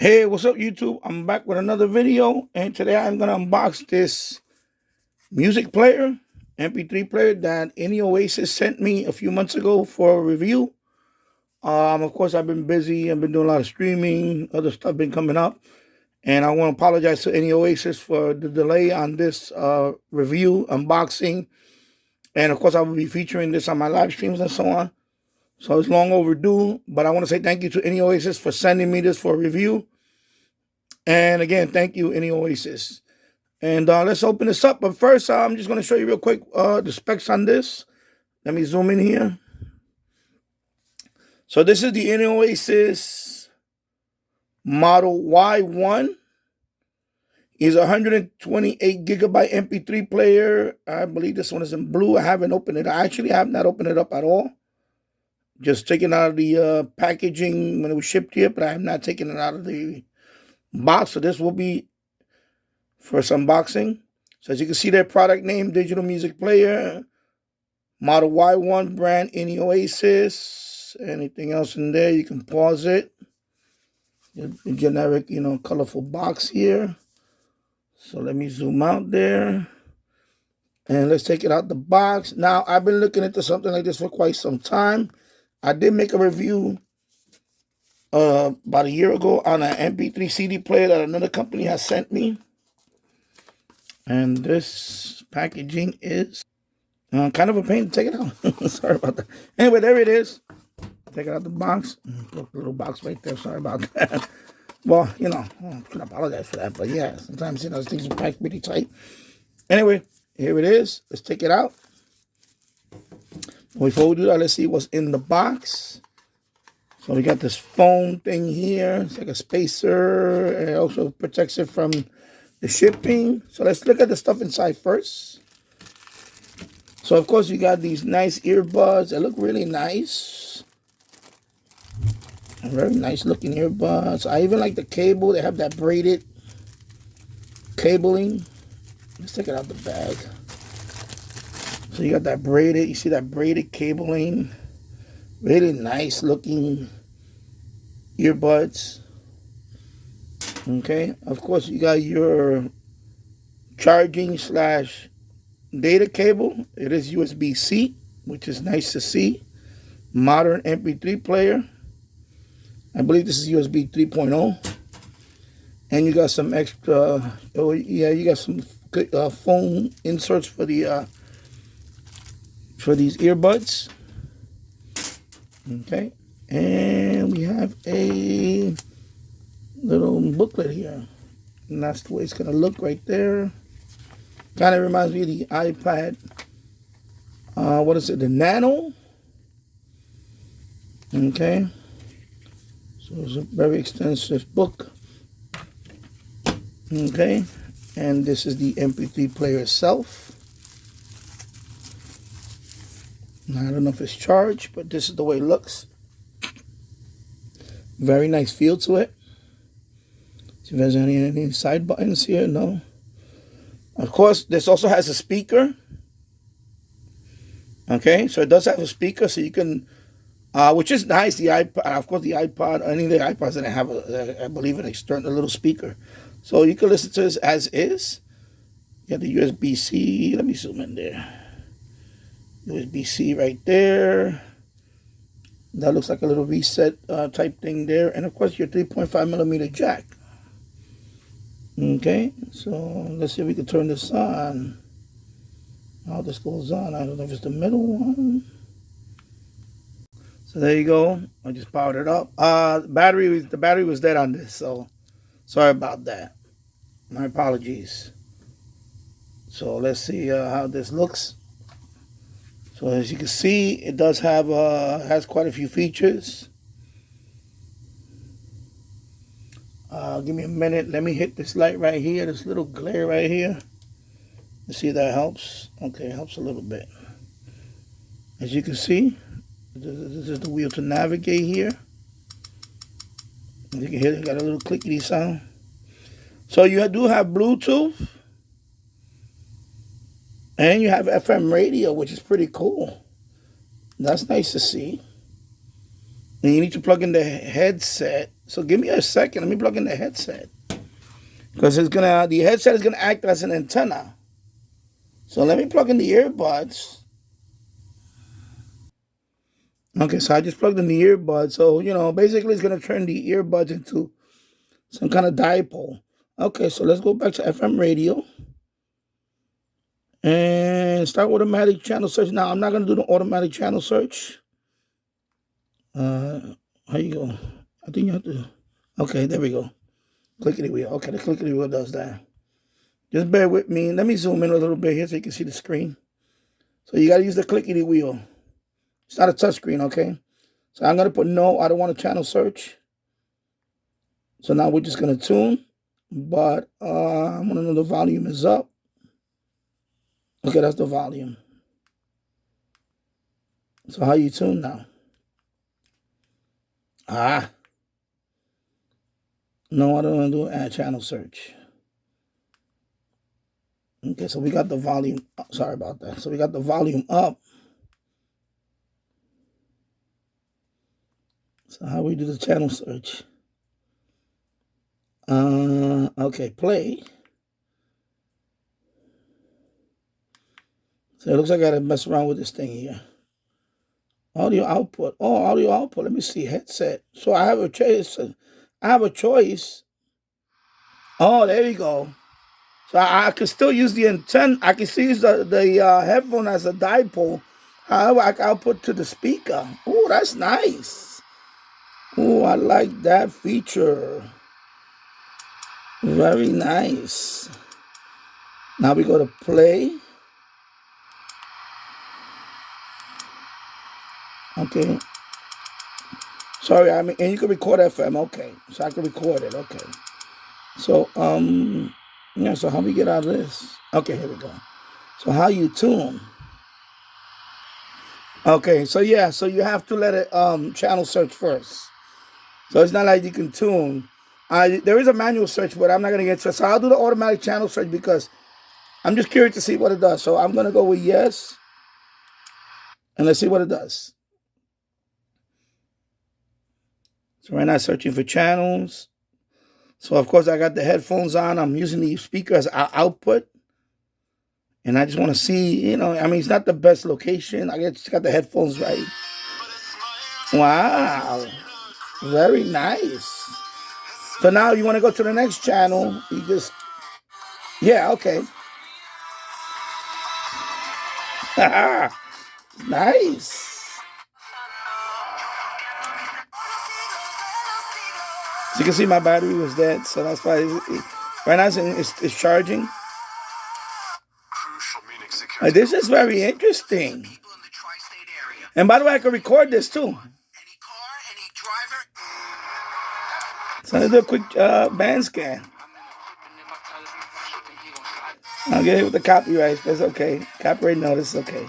Hey, what's up, YouTube? I'm back with another video, and today I'm gonna unbox this music player, MP3 player that Innioasis sent me a few months ago for a review. Of course, I've been busy. I've been doing a lot of streaming, other stuff been coming up, and I want to apologize to Innioasis for the delay on this review unboxing. And of course, I will be featuring this on my live streams and so on. So it's long overdue, but I want to say thank you to Innioasis for sending me this for a review. And again, thank you, Innioasis. And let's open this up. But first, I'm just going to show you real quick the specs on this. Let me zoom in here. So this is the Innioasis Model Y1. It's a 128 gigabyte MP3 player. I believe this one is in blue. I haven't opened it. I actually have not opened it up at all. Just taken out of the packaging when it was shipped here, but I have not taken it out of the box. So this will be first unboxing. So as you can see, their product name, digital music player, Model Y1 brand, Innioasis. Anything else in there, you can pause it. The generic, colorful box here. So let me zoom out there. And let's take it out the box. Now, I've been looking into something like this for quite some time. I did make a review about a year ago on an MP3 CD player that another company has sent me. And this packaging is kind of a pain to take it out. Sorry about that. Anyway, there it is. Take it out the box. Put the little box right there. Sorry about that. Well, I can apologize for that. But yeah, sometimes, things are packed pretty tight. Anyway, here it is. Let's take it out. Before we do that, let's see what's in the box. So we got this foam thing here. It's like a spacer. It also protects it from the shipping. So let's look at the stuff inside first. So of course you got these nice earbuds. They look really nice. Very nice looking earbuds. I even like the cable. They have that braided cabling. Let's take it out the bag. So you got that braided, you see that braided cabling. Really nice looking earbuds. Okay, of course you got your charging / data cable. It is USB-C, which is nice to see. Modern MP3 player. I believe this is USB 3.0. And you got some extra, you got some foam inserts for the for these earbuds. Okay, and we have a little booklet here, and that's the way it's gonna look right there. Kind of reminds me of the iPad. What is it? The Nano. Okay, so it's a very extensive book. Okay, and this is the MP3 player itself. Now, I don't know if it's charged, but this is the way it looks. Very nice feel to it. See if there's any side buttons here. No. Of course, this also has a speaker. Okay, so it does have a speaker, so you can, which is nice. The iPod, of course, the iPod, any of the iPods that have, I believe, an external little speaker. So you can listen to this as is. You have the USB-C. Let me zoom in there. USB-C right there. That looks like a little reset type thing there. And of course your 3.5mm jack. Okay, so let's see if we can turn this on. How this goes on. I don't know if it's the middle one. So there you go. I just powered it up. The battery was dead on this, so sorry about that. My apologies. So let's see how this looks. So as you can see, it does have has quite a few features. Give me a minute. Let me hit this light right here, this little glare right here. Let's see if that helps. Okay, it helps a little bit. As you can see, this is the wheel to navigate here. As you can hear, it got a little clickety sound. So you do have Bluetooth. And you have FM radio, which is pretty cool. That's nice to see. And you need to plug in the headset So give me a second. Let me plug in the headset. Because the headset is gonna act as an antenna. So let me plug in the earbuds. Okay, so I just plugged in the earbuds. So, basically it's gonna turn the earbuds into some kind of dipole. Okay, so let's go back to FM radio and start automatic channel search. Now I'm not gonna do the automatic channel search. How you go? I think you have to. Okay, there we go. Clickety wheel. Okay, the clickety wheel does that. Just bear with me. Let me zoom in a little bit here so you can see the screen. So you got to use the clickety wheel. It's not a touch screen, okay? So I'm going to put no. I don't want a channel search. So now we're just going to tune. But I'm going to know the volume is up. Okay, that's the volume. So how you tune now? No, I don't want to do add channel search. Okay, so we got the volume. Sorry about that. So we got the volume up. So how we do the channel search? Okay, play. So it looks like I gotta mess around with this thing here. Audio output. Oh, audio output. Let me see. Headset. So I have a choice. Oh, there you go. So I can still use the antenna. I can still use the headphone as a dipole. However, I can output to the speaker. Oh, that's nice. Oh, I like that feature. Very nice. Now we go to play. Okay. Sorry, and you can record FM. Okay. So I can record it. Okay. So, yeah, so how we get out of this? Okay, here we go. So how you tune? Okay, so yeah, so you have to let it channel search first. So it's not like you can tune. There is a manual search, but I'm not gonna get to it. So I'll do the automatic channel search because I'm just curious to see what it does. So I'm gonna go with yes. And let's see what it does. So right now searching for channels. So of course I got the headphones on. I'm using the speaker as output. And I just want to see, it's not the best location. I just got the headphones right. Wow. Very nice. So now you want to go to the next channel. You just, yeah, okay. Nice. So you can see my battery was dead. So that's why right now it's charging. This is very interesting. And by the way, I can record this too. So let's do a quick band scan. I'll get hit with the copyright, but it's okay. Copyright notice, okay.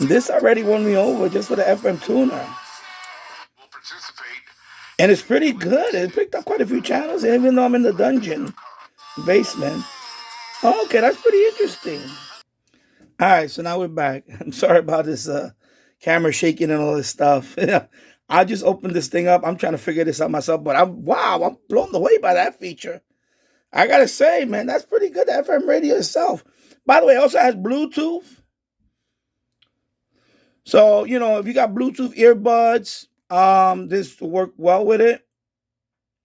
This already won me over just for the FM tuner. And it's pretty good. It picked up quite a few channels, even though I'm in the dungeon basement. Oh, okay, that's pretty interesting. All right, so now we're back. I'm sorry about this camera shaking and all this stuff. I just opened this thing up. I'm trying to figure this out myself, but I'm blown away by that feature. I gotta say, man, that's pretty good. The FM radio itself. By the way, it also has Bluetooth. So, if you got Bluetooth earbuds, this will work well with it.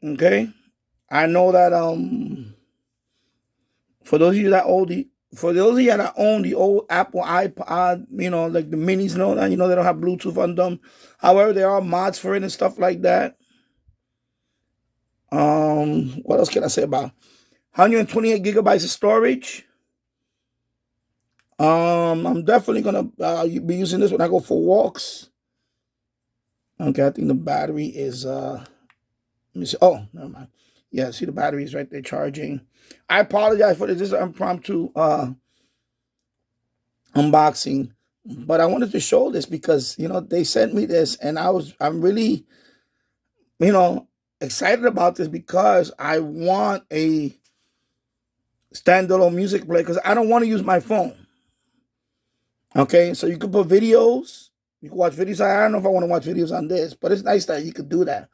Okay. I know that for those of you that own the old Apple iPod, like the minis and all that, they don't have Bluetooth on them. However, there are mods for it and stuff like that. What else can I say about 128 gigabytes of storage? I'm definitely gonna be using this when I go for walks. Okay, I think the battery is let me see. Oh, never mind. Yeah, see the battery is right there charging. I apologize for this. This is an impromptu unboxing, but I wanted to show this because they sent me this, and I'm really excited about this because I want a standalone music player because I don't want to use my phone. Okay, so you can put videos, You can watch videos. I don't know if I want to watch videos on this, but it's nice that you could do that.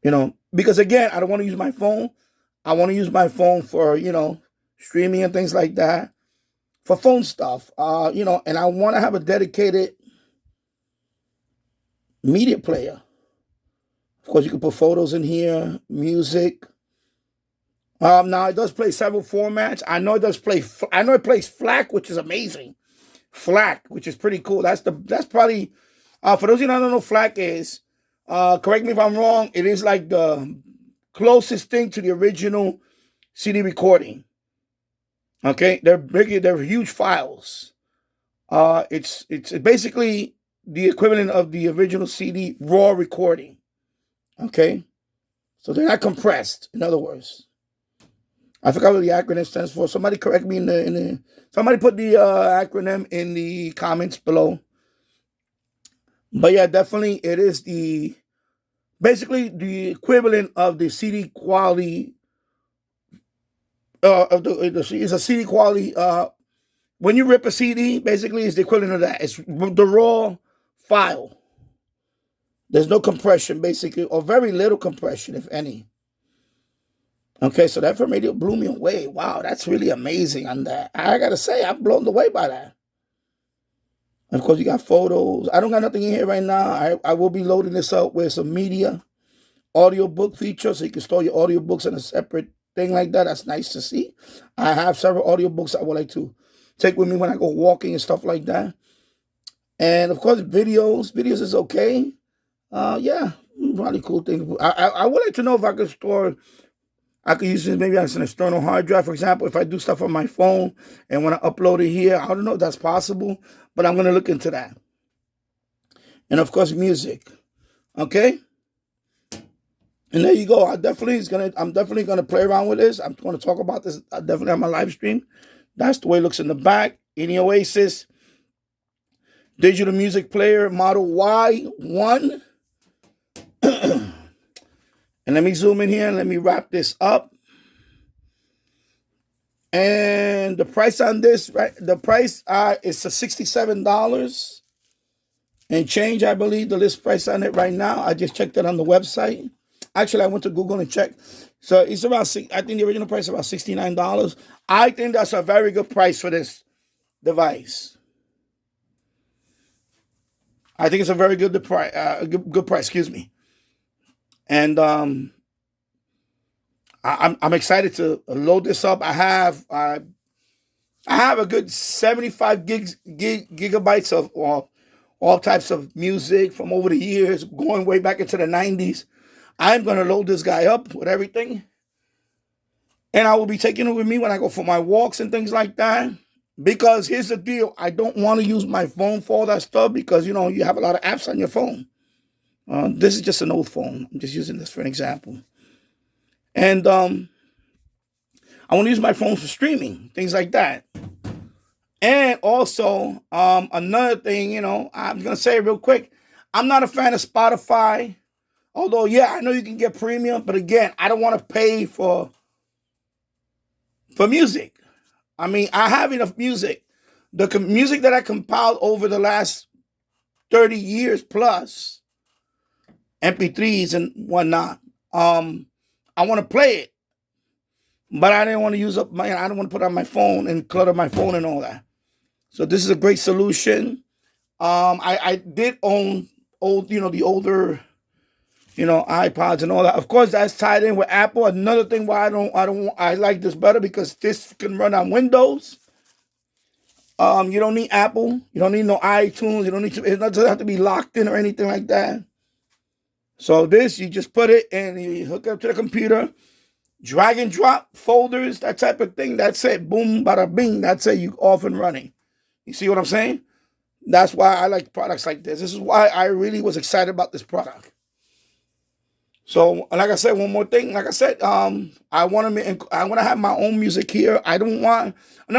You know, because again, I don't want to use my phone. I want to use my phone for, you know, streaming and things like that, for phone stuff. You know, and I want to have a dedicated media player. Of course, you can put photos in here, music. Now it does play several formats. I know it does play. I know it plays FLAC, which is amazing. FLAC, which is pretty cool. That's probably for those of you that don't know, FLAC is. Correct me if I'm wrong. It is like the closest thing to the original CD recording. Okay, they're big. They're huge files. It's basically the equivalent of the original CD raw recording. Okay, so they're not compressed. In other words, I forgot what the acronym stands for. Somebody correct me in the somebody put the acronym in the comments below. But yeah, definitely it is basically the equivalent of the CD quality it's a CD quality. When you rip a CD, basically it's the equivalent of that. It's the raw file. There's no compression, basically, or very little compression, if any. Okay, so that for me blew me away. Wow, that's really amazing on that. I gotta say, I'm blown away by that. And of course, you got photos. I don't got nothing in here right now. I will be loading this up with some media, audiobook feature, so you can store your audiobooks in a separate thing like that. That's nice to see. I have several audiobooks I would like to take with me when I go walking and stuff like that. And of course, videos. Videos is okay. Yeah, probably cool thing. I would like to know if I could store. I could use this maybe as an external hard drive. For example, if I do stuff on my phone and want to upload it here, I don't know if that's possible, but I'm going to look into that. And of course, music. Okay. And there you go. I'm definitely gonna play around with this. I'm going to talk about this. I definitely have my live stream. That's the way it looks in the back. Innioasis digital music player model Y1. And let me zoom in here and let me wrap this up. And the price on this, right? The price is $67 and change, I believe, the list price on it right now. I just checked it on the website. Actually, I went to Google and checked. So it's about, I think the original price is about $69. I think that's a very good price for this device. I think it's a very good price. Good price, excuse me. And I'm excited to load this up. I have a good 75 gigabytes of all types of music from over the years, going way back into the 90s. I'm going to load this guy up with everything. And I will be taking it with me when I go for my walks and things like that. Because here's the deal. I don't want to use my phone for all that stuff because, you know, you have a lot of apps on your phone. This is just an old phone. I'm just using this for an example. And I want to use my phone for streaming, things like that. And also, another thing, you know, I'm going to say real quick. I'm not a fan of Spotify. Although, yeah, I know you can get premium. But again, I don't want to pay for music. I mean, I have enough music. The music that I compiled over the last 30 years plus, MP3s and whatnot. I want to play it, but I didn't want to use up I don't want to put on my phone and clutter my phone and all that. So this is a great solution. I did own the older, iPods and all that. Of course, that's tied in with Apple. Another thing why I like this better because this can run on Windows. You don't need Apple. You don't need no iTunes. It doesn't have to be locked in or anything like that. So this, you just put it and you hook it up to the computer, drag and drop folders, that type of thing. That's it. Boom, bada bing. That's it. You off and running. You see what I'm saying? That's why I like products like this. This is why I really was excited about this product. So, like I said, one more thing. Like I said, I want to have my own music here. Another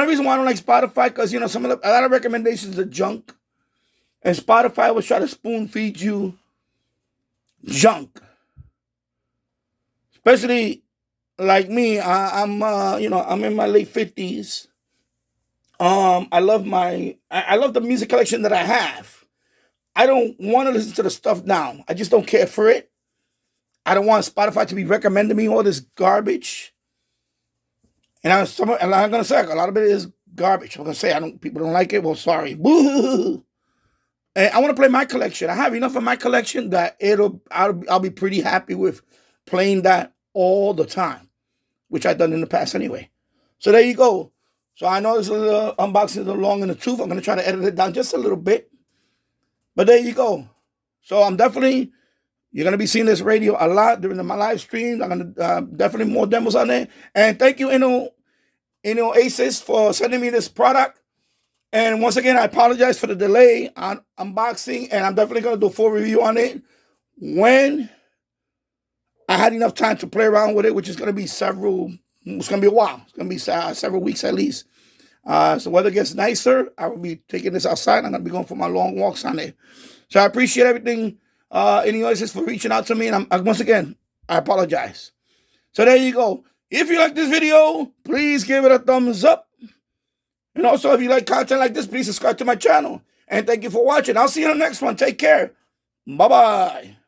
reason why I don't like Spotify, because, a lot of recommendations are junk. And Spotify will try to spoon feed you junk. Especially like me, I'm in my late 50s. I love the music collection that I have. I don't want to listen to the stuff now. I just don't care for it. I don't want Spotify to be recommending me all this garbage. And I'm gonna say a lot of it is garbage. I'm gonna say people don't like it. Well, sorry. Boo. And I want to play my collection. I have enough of my collection that I'll be pretty happy with playing that all the time, which I've done in the past anyway. So there you go. So I know this little unboxing is a little long in the tooth. I'm gonna try to edit it down just a little bit. But there you go. So you're going to be seeing this radio a lot during my live streams. I'm going to definitely more demos on there. And thank you, Innioasis, for sending me this product. And once again, I apologize for the delay on unboxing. And I'm definitely going to do a full review on it when I had enough time to play around with it, which is going to be it's going to be a while. It's going to be several weeks at least. So weather gets nicer, I will be taking this outside. I'm going to be going for my long walks on it. So I appreciate everything, Innioasis, for reaching out to me. And once again, I apologize. So there you go. If you like this video, please give it a thumbs up. And also, if you like content like this, please subscribe to my channel. And thank you for watching. I'll see you in the next one. Take care. Bye-bye.